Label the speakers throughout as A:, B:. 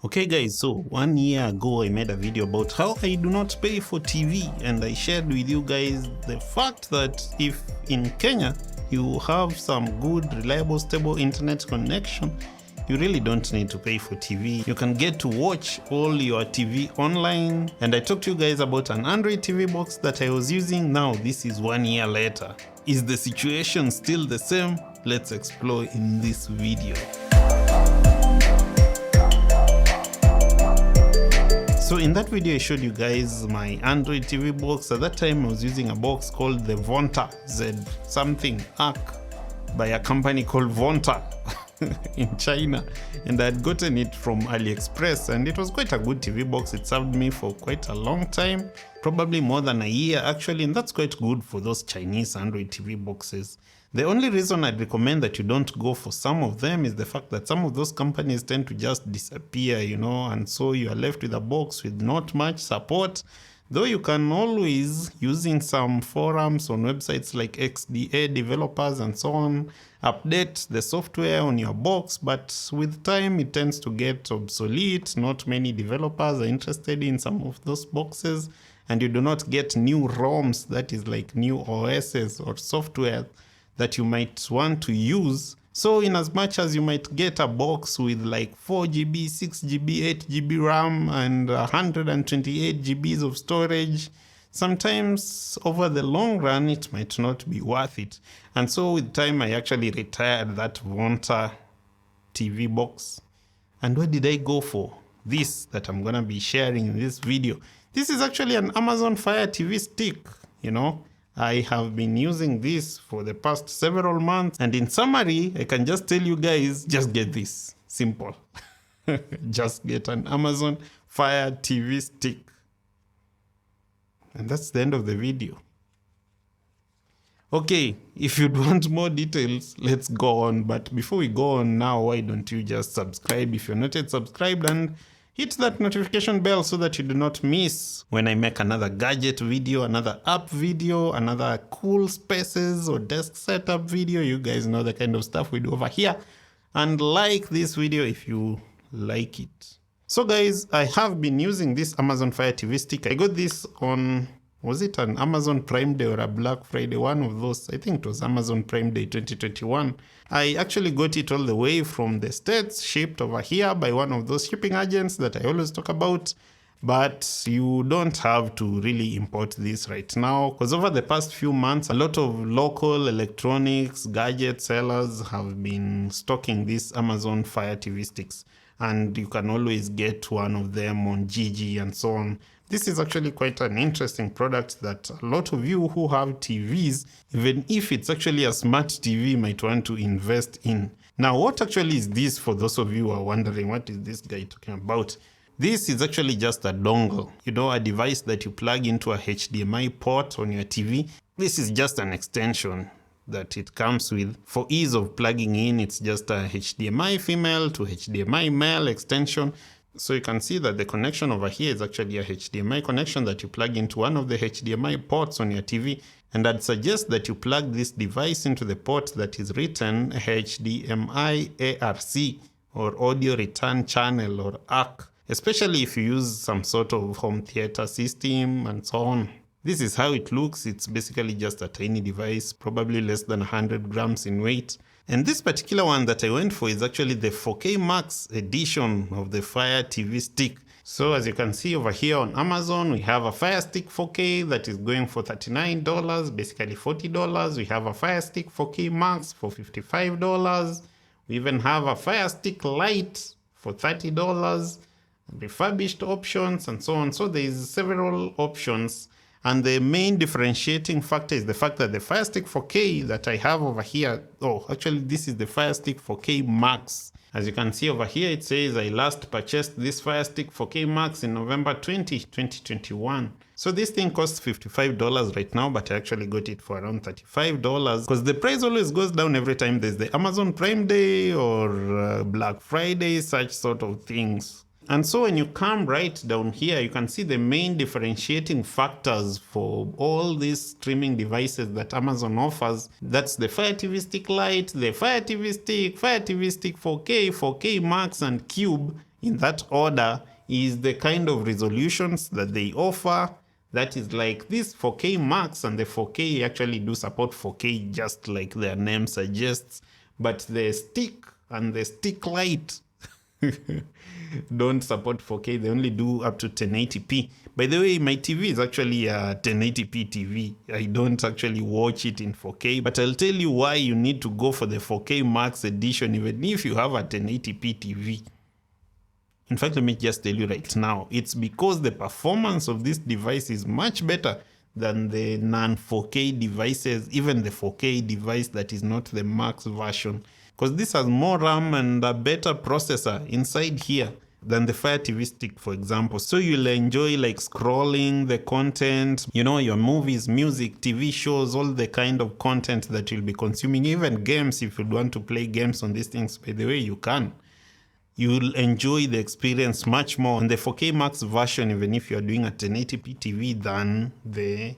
A: Okay guys, so 1 year ago I made a video about how I do not pay for TV, and I shared with you guys the fact that if in Kenya you have some good, reliable, stable internet connection, you really don't need to pay for TV. You can get to watch all your TV online, and I talked to you guys about an Android TV box that I was using. Now this is 1 year later. Is the situation still the same? Let's explore in this video. So in that video I showed you guys my Android TV box. At that time I was using a box called the Vonta Z something ARC by a company called Vonta in China, and I had gotten it from AliExpress, and it was quite a good TV box. It served me for quite a long time, probably more than a year actually, and that's quite good for those Chinese Android TV boxes. The only reason I'd recommend that you don't go for some of them is the fact that some of those companies tend to just disappear, and so you are left with a box with not much support. Though you can always, using some forums on websites like XDA developers and so on, update the software on your box, but with time it tends to get obsolete. Not many developers are interested in some of those boxes, and you do not get new ROMs, that is like new OSs or software that you might want to use. So in as much as you might get a box with like 4 GB, 6 GB, 8 GB RAM and 128 GBs of storage, sometimes over the long run it might not be worth it. And so with time I actually retired that Vonta TV box. And what did I go for? This that I'm gonna be sharing in this video. This is actually an Amazon Fire TV stick, I have been using this for the past several months, and in summary, I can just tell you guys, just get this. Simple. Just get an Amazon Fire TV stick. And that's the end of the video. Okay, if you'd want more details, let's go on. But before we go on now, why don't you just subscribe if you're not yet subscribed, and hit that notification bell so that you do not miss when I make another gadget video, another app video, another cool spaces or desk setup video. You guys know the kind of stuff we do over here. And like this video if you like it. So guys, I have been using this Amazon Fire TV stick. I got this on, was it an Amazon Prime Day or a Black Friday? One of those. I think it was Amazon Prime Day 2021. I actually got it all the way from the States, shipped over here by one of those shipping agents that I always talk about. But you don't have to really import this right now, because over the past few months, a lot of local electronics, gadget sellers have been stocking these Amazon Fire TV sticks. And you can always get one of them on Gigi and so on. This is actually quite an interesting product that a lot of you who have TVs, even if it's actually a smart TV, might want to invest in. Now, what actually is this, for those of you who are wondering, what is this guy talking about? This is actually just a dongle, a device that you plug into a HDMI port on your TV. This is just an extension that it comes with. For ease of plugging in, it's just a HDMI female to HDMI male extension. So you can see that the connection over here is actually a HDMI connection that you plug into one of the HDMI ports on your TV. And I'd suggest that you plug this device into the port that is written HDMI ARC, or Audio Return Channel, or ARC, especially if you use some sort of home theater system and so on. This is how it looks. It's basically just a tiny device, probably less than 100 grams in weight. And this particular one that I went for is actually the 4K Max edition of the Fire TV stick. So as you can see over here on Amazon, we have a Fire Stick 4K that is going for $39, basically $40. We have a Fire Stick 4K Max for $55. We even have a Fire Stick Lite for $30, refurbished options and so on. So there is several options. And the main differentiating factor is the fact that the Fire Stick 4K that I have over here, actually this is the Fire Stick 4K Max. As you can see over here, it says I last purchased this Fire Stick 4K Max in November 2021. So this thing costs $55 right now, but I actually got it for around $35, because the price always goes down every time there's the Amazon Prime Day or Black Friday, such sort of things. And so when you come right down here, you can see the main differentiating factors for all these streaming devices that Amazon offers. That's the Fire TV Stick Lite, the Fire TV Stick, Fire TV Stick 4K, 4K Max, and Cube. in that order is the kind of resolutions that they offer. That is like this 4K Max, and the 4K actually do support 4K just like their name suggests, but the stick and the stick light don't support 4K. They only do up to 1080p. By the way, my TV is actually a 1080p TV. I don't actually watch it in 4K, but I'll tell you why you need to go for the 4K Max edition even if you have a 1080p TV. In fact, let me just tell you right now, it's because the performance of this device is much better than the non-4K devices, even the 4K device that is not the Max version. Because this has more RAM and a better processor inside here than the Fire TV Stick, for example. So you'll enjoy like scrolling the content, you know, your movies, music, TV shows, all the kind of content that you'll be consuming, even games. If you'd want to play games on these things, by the way, you can. You'll enjoy the experience much more on the 4K Max version, even if you're doing a 1080p TV, than the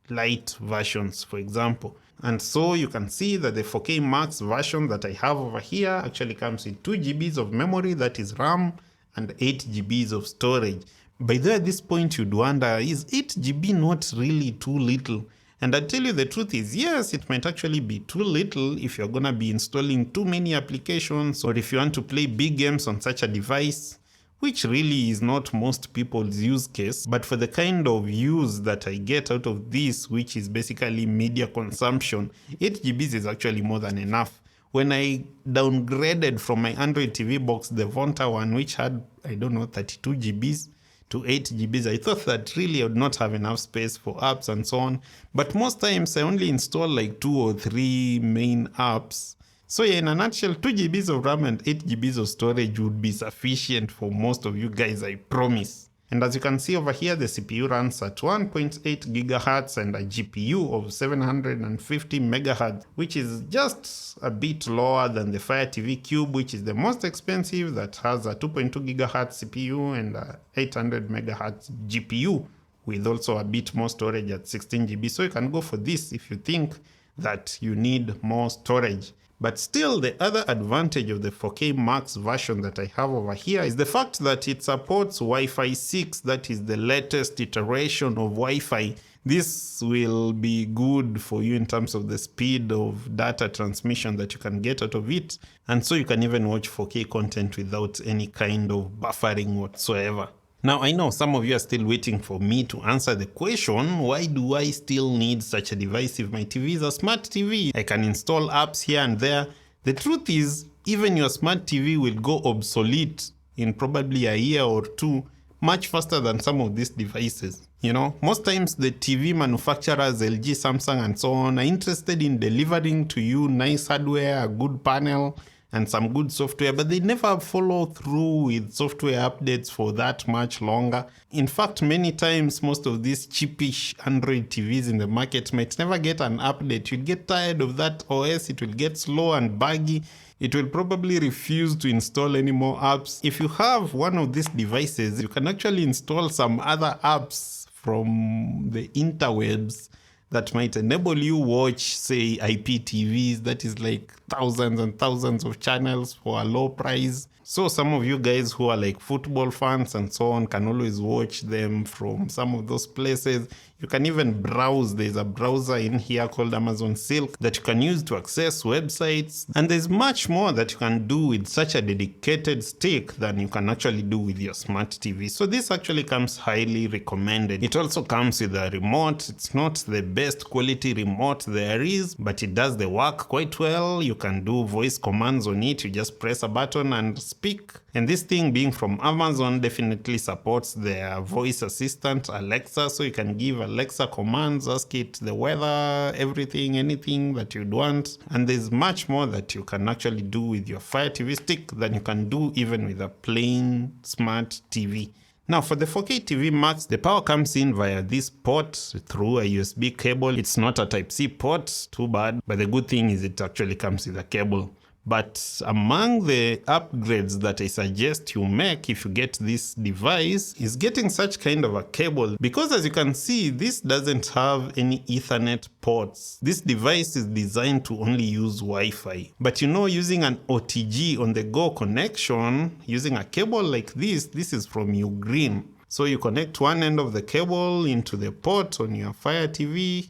A: light versions, for example. And so you can see that the 4K Max version that I have over here actually comes with 2 GBs of memory, that is RAM, and 8 GBs of storage. By the way, at this point you'd wonder, is 8 GB not really too little? And I tell you the truth is, yes, it might actually be too little if you're gonna be installing too many applications, or if you want to play big games on such a device, which really is not most people's use case. But for the kind of use that I get out of this, which is basically media consumption, 8 GBs is actually more than enough. When I downgraded from my Android TV box, the Vonta one, which had, I don't know, 32 GBs, to 8 GBs, I thought that really I would not have enough space for apps and so on. But most times I only install like 2 or 3 main apps. So yeah, in a nutshell, 2 GBs of RAM and 8 GBs of storage would be sufficient for most of you guys, I promise. And as you can see over here, the CPU runs at 1.8 gigahertz and a GPU of 750 megahertz, which is just a bit lower than the Fire TV Cube, which is the most expensive, that has a 2.2 gigahertz CPU and a 800 megahertz GPU, with also a bit more storage at 16 GB. So you can go for this if you think that you need more storage. But still, the other advantage of the 4K Max version that I have over here is the fact that it supports Wi-Fi 6, that is the latest iteration of Wi-Fi. This will be good for you in terms of the speed of data transmission that you can get out of it. And so you can even watch 4K content without any kind of buffering whatsoever. Now, I know some of you are still waiting for me to answer the question, why do I still need such a device if my TV is a smart TV? I can install apps here and there. The truth is, even your smart TV will go obsolete in probably a year or two, much faster than some of these devices. You know, most times the TV manufacturers, LG, Samsung, and so on, are interested in delivering to you nice hardware, a good panel, and some good software, but they never follow through with software updates for that much longer. In fact, many times, most of these cheapish Android TVs in the market might never get an update. You'll get tired of that OS, it will get slow and buggy. It will probably refuse to install any more apps. If you have one of these devices, you can actually install some other apps from the interwebs that might enable you watch, say, IPTVs, that is like thousands and thousands of channels for a low price. So some of you guys who are like football fans and so on can always watch them from some of those places. You can even browse. There's a browser in here called Amazon Silk that you can use to access websites. And there's much more that you can do with such a dedicated stick than you can actually do with your smart TV. So this actually comes highly recommended. It also comes with a remote. It's not the best quality remote there is, but it does the work quite well. You can do voice commands on it. You just press a button and speak. And this thing being from Amazon definitely supports their voice assistant, Alexa, so you can give Alexa commands, ask it the weather, everything, anything that you'd want. And there's much more that you can actually do with your Fire TV Stick than you can do even with a plain smart TV. Now for the 4K TV Max, the power comes in via this port through a USB cable. It's not a Type-C port, too bad, but the good thing is it actually comes with a cable. But among the upgrades that I suggest you make if you get this device is getting such kind of a cable, because as you can see, this doesn't have any Ethernet ports. This device is designed to only use Wi-Fi. But you know, using an OTG on the go connection, using a cable like this is from Ugreen. So you connect one end of the cable into the port on your Fire TV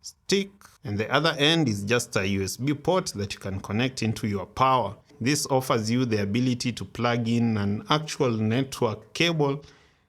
A: stick, and the other end is just a USB port that you can connect into your power. This offers you the ability to plug in an actual network cable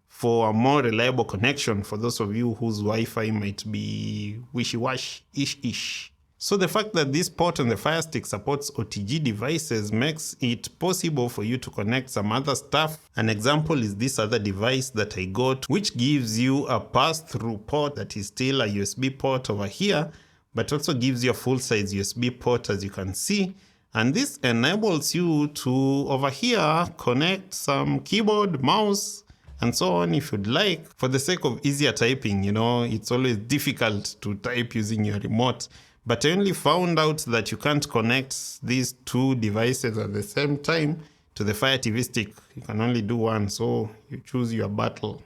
A: for a more reliable connection for those of you whose Wi-Fi might be wishy-wash-ish. So the fact that this port on the Firestick supports OTG devices makes it possible for you to connect some other stuff. An example is this other device that I got, which gives you a pass-through port that is still a USB port over here, but also gives you a full-size USB port, as you can see. And this enables you to, over here, connect some keyboard, mouse, and so on if you'd like. For the sake of easier typing, you know, it's always difficult to type using your remote. But I only found out that you can't connect these two devices at the same time to the Fire TV stick. You can only do one, so you choose your battle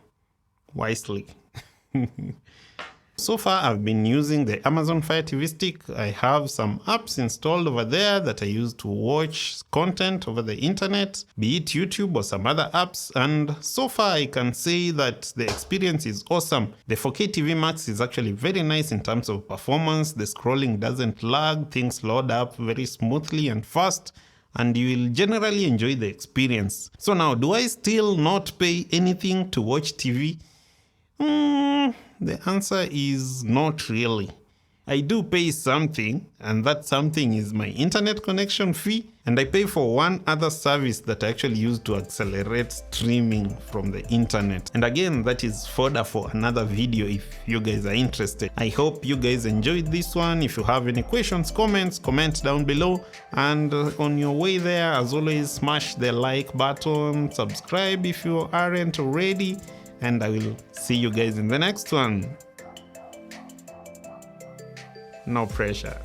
A: wisely. So far, I've been using the Amazon Fire TV stick. I have some apps installed over there that I use to watch content over the internet, be it YouTube or some other apps. And so far, I can say that the experience is awesome. The 4K TV Max is actually very nice in terms of performance. The scrolling doesn't lag. Things load up very smoothly and fast, and you will generally enjoy the experience. So now, do I still not pay anything to watch TV? The answer is not really. I do pay something, and that something is my internet connection fee, and I pay for one other service that I actually use to accelerate streaming from the internet. And again, that is fodder for another video if you guys are interested. I hope you guys enjoyed this one. If you have any questions, comments, comment down below. And on your way there, as always, smash the like button, subscribe if you aren't already, and I will see you guys in the next one. No pressure.